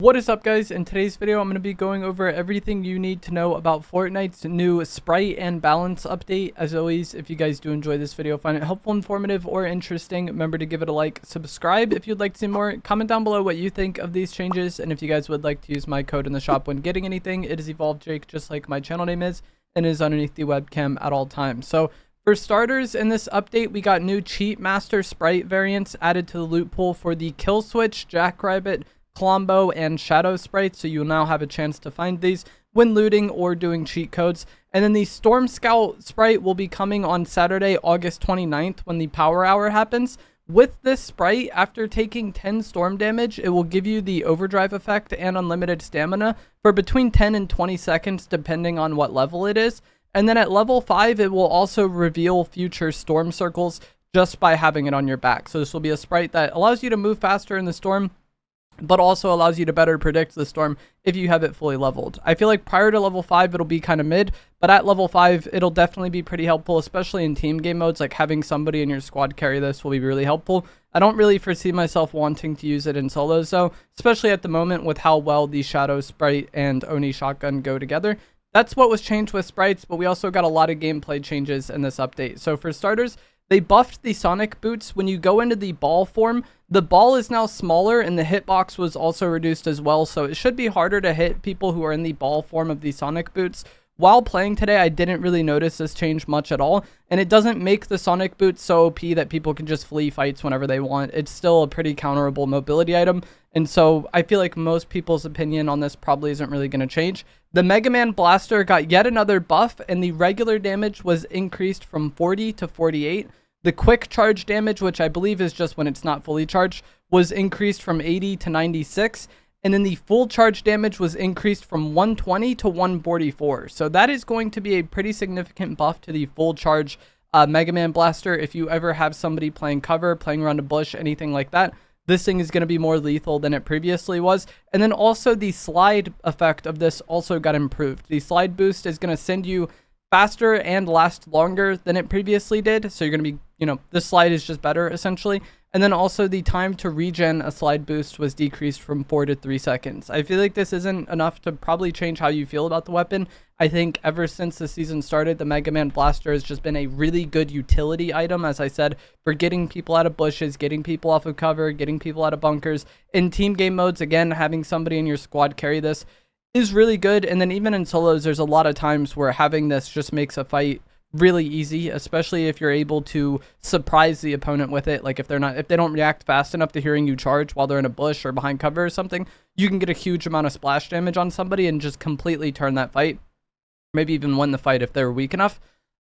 What is up, guys? In today's video, I'm going to be going over everything you need to know about Fortnite's new sprite and balance update. As always, if you guys do enjoy this video, find it helpful, informative, or interesting, remember to give it a like, subscribe if you'd like to see more, comment down below what you think of these changes, and if you guys would like to use my code in the shop when getting anything, it is EvolvedJake, just like my channel name is, and is underneath the webcam at all times. So, for starters, in this update, we got new Cheat Master Sprite variants added to the loot pool for the Kill Switch, Jackrabbit, Colombo, and Shadow sprites, so you'll now have a chance to find these when looting or doing cheat codes. And then the Storm Scout Sprite will be coming on Saturday, August 29th, when the Power Hour happens. With this sprite, after taking 10 storm damage, it will give you the overdrive effect and unlimited stamina for between 10 and 20 seconds, depending on what level it is. And then at level 5, it will also reveal future storm circles just by having it on your back. So this will be a sprite that allows you to move faster in the storm, but also allows you to better predict the storm if you have it fully leveled. I feel like prior to level 5, it'll be kind of mid, but at level 5, it'll definitely be pretty helpful, especially in team game modes. Like having somebody in your squad carry this will be really helpful. I don't really foresee myself wanting to use it in solos, though, especially at the moment with how well the Shadow Sprite and Oni Shotgun go together. That's what was changed with sprites, but we also got a lot of gameplay changes in this update. So for starters, they buffed the Sonic boots. When you go into the ball form, the ball is now smaller and the hitbox was also reduced as well. So it should be harder to hit people who are in the ball form of the Sonic boots. While playing today, I didn't really notice this change much at all. And it doesn't make the Sonic boots so OP that people can just flee fights whenever they want. It's still a pretty counterable mobility item. And so I feel like most people's opinion on this probably isn't really going to change. The Mega Man Blaster got yet another buff, and the regular damage was increased from 40 to 48. The quick charge damage, which I believe is just when it's not fully charged, was increased from 80 to 96. And then the full charge damage was increased from 120 to 144. So that is going to be a pretty significant buff to the full charge Mega Man Blaster. If you ever have somebody playing cover, playing around a bush, anything like that, this thing is going to be more lethal than it previously was. And then also the slide effect of this also got improved. The slide boost is going to send you faster and last longer than it previously did. So you're going to be, the slide is just better essentially. And then also the time to regen a slide boost was decreased from 4 to 3 seconds. I feel like this isn't enough to probably change how you feel about the weapon. I think ever since the season started, the Mega Man Blaster has just been a really good utility item, as I said, for getting people out of bushes, getting people off of cover, getting people out of bunkers. In team game modes, again, having somebody in your squad carry this is really good. And then even in solos, there's a lot of times where having this just makes a fight really easy, especially if you're able to surprise the opponent with it. Like if they don't react fast enough to hearing you charge while they're in a bush or behind cover or something, you can get a huge amount of splash damage on somebody and just completely turn that fight, maybe even win the fight if they're weak enough.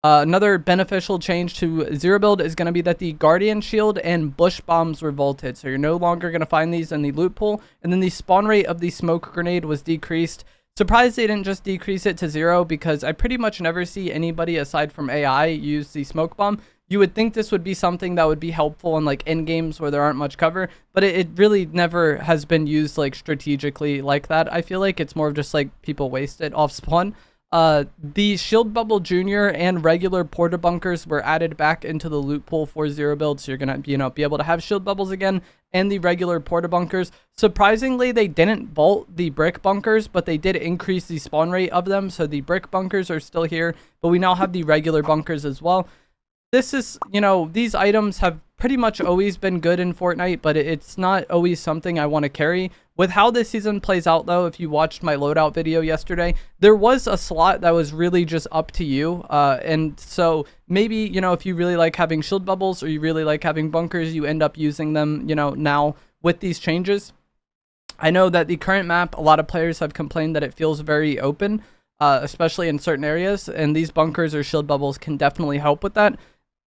Another beneficial change to Zero Build is going to be that the Guardian Shield and Bush Bombs were vaulted, so you're no longer going to find these in the loot pool. And then the spawn rate of the Smoke Grenade was decreased. Surprised they didn't just decrease it to 0, because I pretty much never see anybody aside from AI use the Smoke Bomb. You would think this would be something that would be helpful in like end games where there aren't much cover, but it really never has been used like strategically like that. I feel like it's more of just like people waste it off spawn. The Shield Bubble Junior and regular Porta Bunkers were added back into the loot pool for Zero Build, so you're gonna be able to have Shield Bubbles again and the regular Porta Bunkers. Surprisingly, they didn't vault the Brick Bunkers, but they did increase the spawn rate of them, so the Brick Bunkers are still here, but we now have the regular bunkers as well. This is, these items have pretty much always been good in Fortnite, but it's not always something I want to carry. With how this season plays out, though, if you watched my loadout video yesterday, there was a slot that was really just up to you. And so maybe, if you really like having shield bubbles or you really like having bunkers, you end up using them, now with these changes. I know that the current map, a lot of players have complained that it feels very open, especially in certain areas. And these bunkers or shield bubbles can definitely help with that.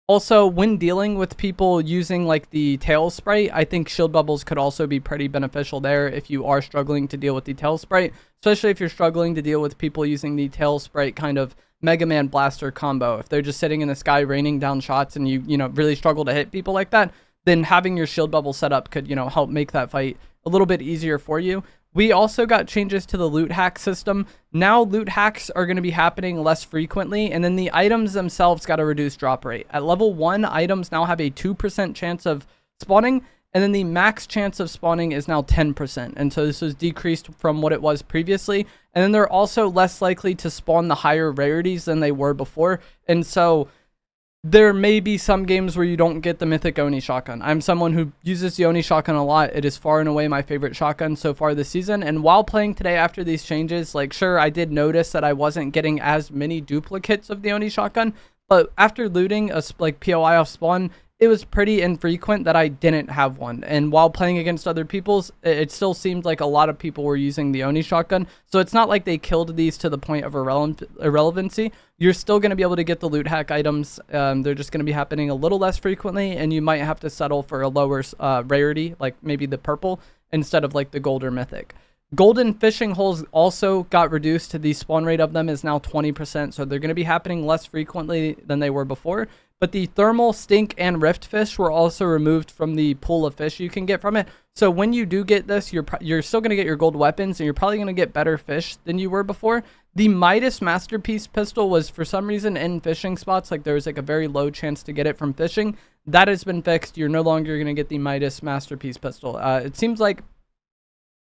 Also, when dealing with people using like the tail sprite, I think shield bubbles could also be pretty beneficial there if you are struggling to deal with the tail sprite, especially if you're struggling to deal with people using the tail sprite kind of Mega Man Blaster combo. If they're just sitting in the sky raining down shots and you really struggle to hit people like that, then having your shield bubble set up could, help make that fight a little bit easier for you. We also got changes to the loot hack system. Now loot hacks are going to be happening less frequently, and then the items themselves got a reduced drop rate. At level 1, items now have a 2% chance of spawning, And then the max chance of spawning is now 10%. And so this was decreased from what it was previously. And then they're also less likely to spawn the higher rarities than they were before. And so there may be some games where you don't get the mythic Oni shotgun. I'm someone who uses the Oni shotgun a lot. It is far and away my favorite shotgun so far this season. And while playing today after these changes, like, sure, I did notice that I wasn't getting as many duplicates of the Oni shotgun. But after looting a POI off spawn, it was pretty infrequent that I didn't have one. And while playing against other people's, it still seemed like a lot of people were using the Oni shotgun. So it's not like they killed these to the point of irrelevancy. You're still going to be able to get the loot hack items. They're just going to be happening a little less frequently, and you might have to settle for a lower rarity, like maybe the purple, instead of like the gold or mythic. Golden fishing holes also got reduced. The spawn rate of them is now 20%, so they're going to be happening less frequently than they were before. But the thermal, stink, and rift fish were also removed from the pool of fish you can get from it. So when you do get this, you're still going to get your gold weapons, and you're probably going to get better fish than you were before. The Midas Masterpiece pistol was, for some reason, in fishing spots. Like, there was like a very low chance to get it from fishing. That has been fixed. You're no longer going to get the Midas Masterpiece pistol. It seems like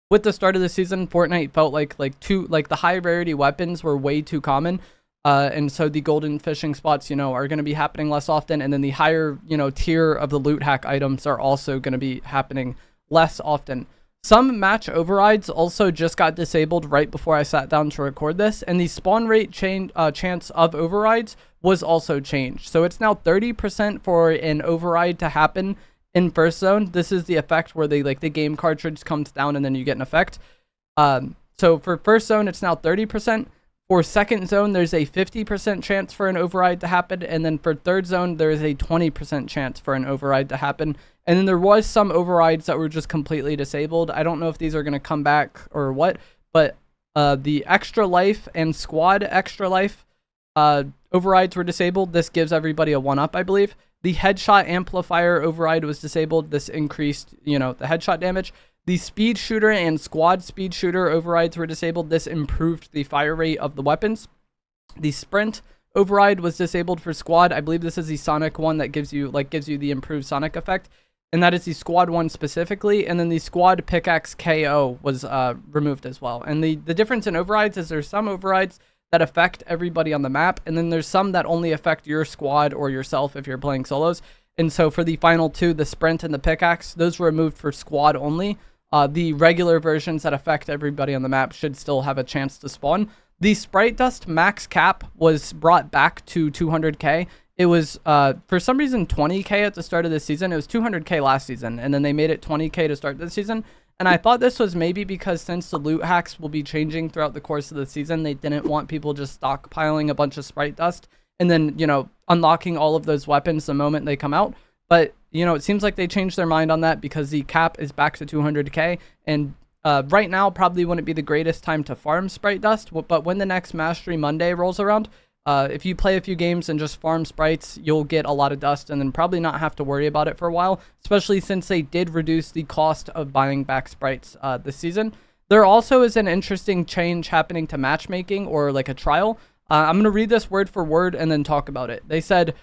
with the start of the season, Fortnite felt like the high rarity weapons were way too common. And so the golden fishing spots, are going to be happening less often. And then the higher, tier of the loot hack items are also going to be happening less often. Some match overrides also just got disabled right before I sat down to record this. And the spawn rate chance of overrides was also changed. So it's now 30% for an override to happen in first zone. This is the effect where the game cartridge comes down and then you get an effect. So for first zone, it's now 30%. For second zone, there's a 50% chance for an override to happen. And then for third zone, there is a 20% chance for an override to happen. And then there was some overrides that were just completely disabled. I don't know if these are going to come back or what, but the extra life and squad extra life overrides were disabled. This gives everybody a 1-up, I believe. The headshot amplifier override was disabled. This increased, the headshot damage. The speed shooter and squad speed shooter overrides were disabled. This improved the fire rate of the weapons. The sprint override was disabled for squad. I believe this is the Sonic one that gives you the improved Sonic effect. And that is the squad one specifically. And then the squad pickaxe KO was removed as well. And the difference in overrides is there's some overrides that affect everybody on the map. And then there's some that only affect your squad or yourself if you're playing solos. And so for the final two, the sprint and the pickaxe, those were removed for squad only. The regular versions that affect everybody on the map should still have a chance to spawn. The Sprite Dust max cap was brought back to 200k. It was, for some reason, 20k at the start of the season. It was 200k last season, and then they made it 20k to start this season. And I thought this was maybe because since the loot hacks will be changing throughout the course of the season, they didn't want people just stockpiling a bunch of Sprite Dust and then, unlocking all of those weapons the moment they come out. But, it seems like they changed their mind on that because the cap is back to 200k. And right now probably wouldn't be the greatest time to farm Sprite Dust. But when the next Mastery Monday rolls around, if you play a few games and just farm sprites, you'll get a lot of dust and then probably not have to worry about it for a while, especially since they did reduce the cost of buying back sprites this season. There also is an interesting change happening to matchmaking, or like a trial. I'm going to read this word for word and then talk about it. They said,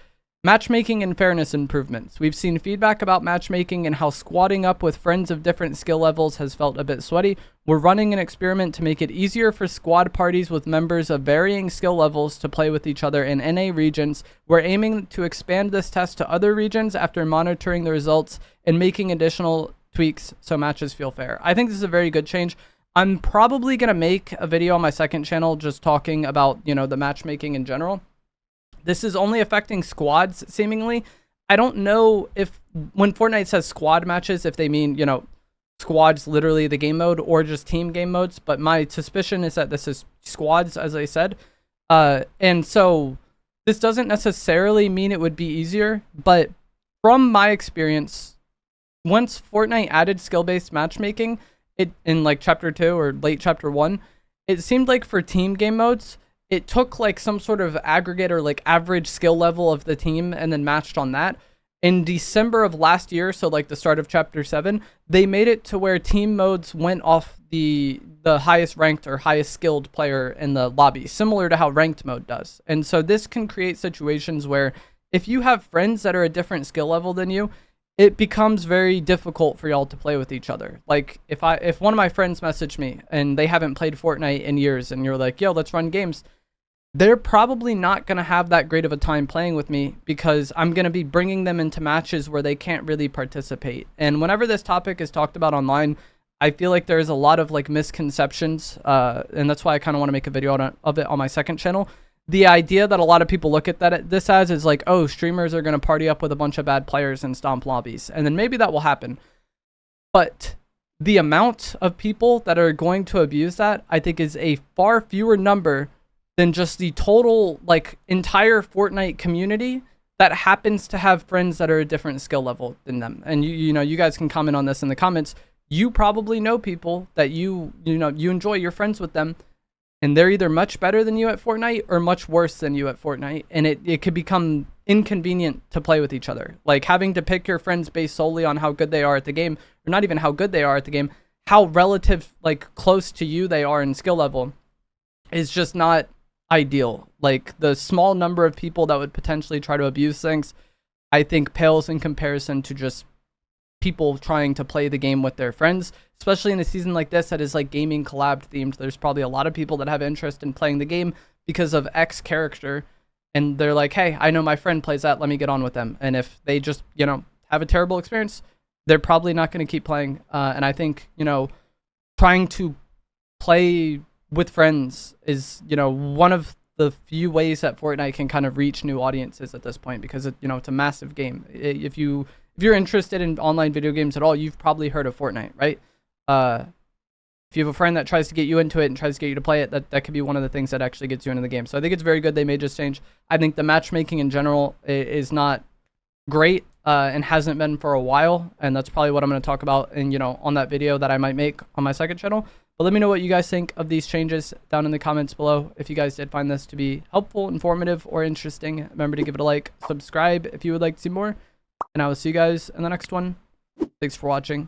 matchmaking and fairness improvements. We've seen feedback about matchmaking and how squatting up with friends of different skill levels has felt a bit sweaty. We're running an experiment to make it easier for squad parties with members of varying skill levels to play with each other in NA regions. We're aiming to expand this test to other regions after monitoring the results and making additional tweaks so matches feel fair. I think this is a very good change. I'm probably going to make a video on my second channel just talking about, the matchmaking in general. This is only affecting squads, seemingly. I don't know if, when Fortnite says squad matches, if they mean, squads, literally the game mode, or just team game modes. But my suspicion is that this is squads, as I said. And so this doesn't necessarily mean it would be easier. But from my experience, once Fortnite added skill-based matchmaking, in like chapter 2 or late chapter 1, it seemed like for team game modes, it took like some sort of aggregate or like average skill level of the team and then matched on that. In December of last year, so like the start of chapter 7, they made it to where team modes went off the highest ranked or highest skilled player in the lobby, similar to how ranked mode does. And so this can create situations where if you have friends that are a different skill level than you, it becomes very difficult for y'all to play with each other. Like if one of my friends messaged me and they haven't played Fortnite in years and you're like, yo, let's run games, they're probably not going to have that great of a time playing with me because I'm going to be bringing them into matches where they can't really participate. And whenever this topic is talked about online, I feel like there's a lot of like misconceptions, and that's why I kind of want to make a video of it on my second channel. The idea that a lot of people look at this as is like, oh, streamers are going to party up with a bunch of bad players and stomp lobbies. And then maybe that will happen. But the amount of people that are going to abuse that, I think, is a far fewer number than just the total, like, entire Fortnite community that happens to have friends that are a different skill level than them. And you know, you guys can comment on this in the comments. You probably know people that you enjoy, you're friends with them, and they're either much better than you at Fortnite or much worse than you at Fortnite. And it could become inconvenient to play with each other. Like having to pick your friends based solely on how good they are at the game, or not even how good they are at the game, how relative, like close to you they are in skill level, is just not ideal. Like the small number of people that would potentially try to abuse things, I think pales in comparison to just people trying to play the game with their friends, especially in a season like this that is like gaming collab themed. There's probably a lot of people that have interest in playing the game because of X character, and they're like, hey, I know my friend plays that, let me get on with them. And if they just, you know, have a terrible experience, they're probably not going to keep playing. And I think, you know, trying to play with friends is, you know, one of the few ways that Fortnite can kind of reach new audiences at this point, because you know, it's a massive game. If you're interested in online video games at all, you've probably heard of Fortnite, right? If you have a friend that tries to get you into it and tries to get you to play it, that could be one of the things that actually gets you into the game. So I think it's very good they made this change. I think the matchmaking in general is not great, and hasn't been for a while, and that's probably what I'm going to talk about in, you know, on that video that I might make on my second channel. But let me know what you guys think of these changes down in the comments below. If you guys did find this to be helpful, informative, or interesting, remember to give it a like, subscribe if you would like to see more, and I will see you guys in the next one. Thanks for watching.